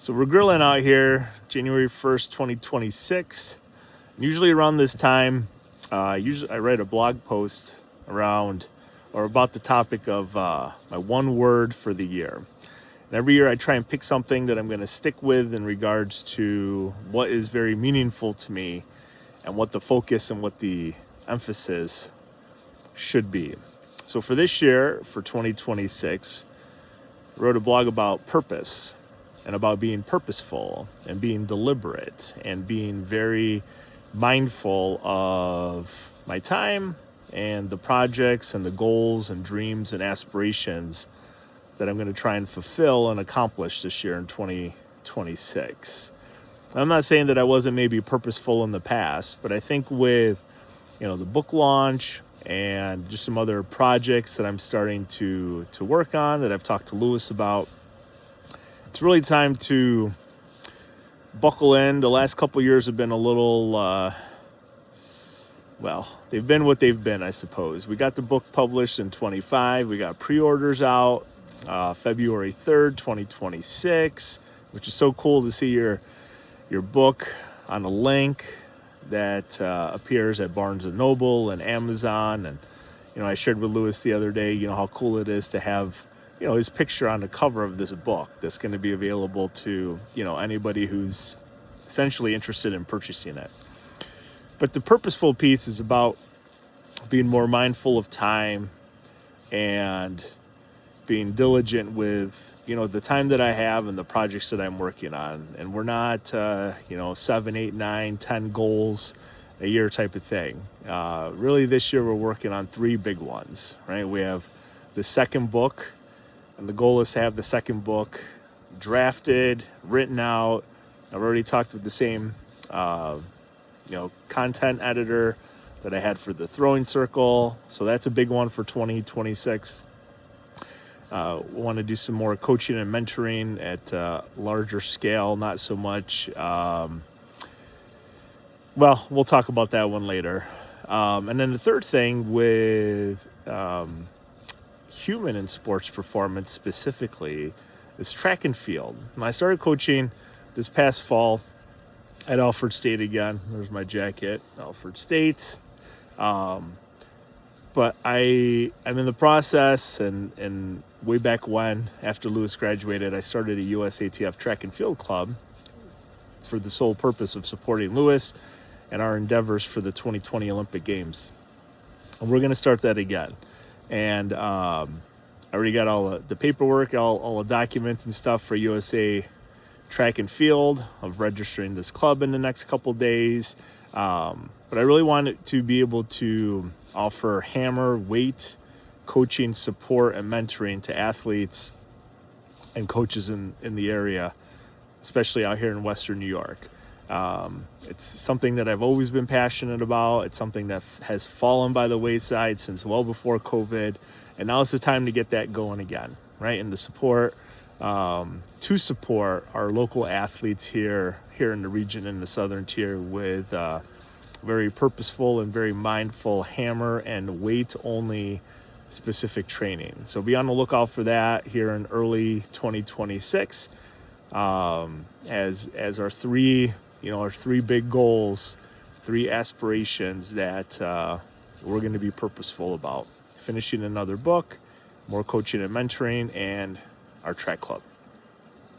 So we're grilling out here, January 1st, 2026. Usually around this time, I write a blog post around or about the topic of my one word for the year. And every year I try and pick something that I'm going to stick with in regards to what is very meaningful to me and what the focus and what the emphasis should be. So for this year, for 2026, I wrote a blog about purpose and about being purposeful and being deliberate and being very mindful of my time and the projects and the goals and dreams and aspirations that I'm going to try and fulfill and accomplish this year in 2026. I'm not saying that I wasn't maybe purposeful in the past, but I think with the book launch and just some other projects that I'm starting to work on that I've talked to Lewis about, it's really time to buckle in. The last couple years have been a little, they've been what they've been, I suppose. We got the book published in 25. We got pre-orders out February 3rd, 2026, which is so cool to see your book on a link that appears at Barnes & Noble and Amazon. And, I shared with Lewis the other day, how cool it is to have his picture on the cover of this book that's going to be available to, anybody who's essentially interested in purchasing it. But the purposeful piece is about being more mindful of time and being diligent with, the time that I have and the projects that I'm working on. And we're not, 7, 8, 9, 10 goals a year type of thing. Really this year we're working on 3 big ones, right? We have the second book, and the goal is to have the second book drafted, written out. I've already talked with the same, content editor that I had for the throwing circle. So that's a big one for 2026. Want to do some more coaching and mentoring at larger scale, not so much. We'll talk about that one later. And then the third thing with human and sports performance specifically is track and field. And I started coaching this past fall at Alfred State again. There's my jacket, Alfred State. But I'm in the process, and way back when, after Lewis graduated, I started a USATF track and field club for the sole purpose of supporting Lewis and our endeavors for the 2020 Olympic Games. And we're going to start that again. And I already got all the paperwork, all the documents and stuff for USA Track and Field of registering this club in the next couple days. But I really wanted to be able to offer hammer, weight, coaching, support, and mentoring to athletes and coaches in the area, especially out here in Western New York. It's something that I've always been passionate about. It's something that has fallen by the wayside since well before COVID. And now it's the time to get that going again, right? And the support, to support our local athletes here in the region in the Southern Tier with very purposeful and very mindful hammer and weight only specific training. So be on the lookout for that here in early 2026 as our three big goals, 3 aspirations that we're going to be purposeful about. Finishing another book, more coaching and mentoring, and our track club.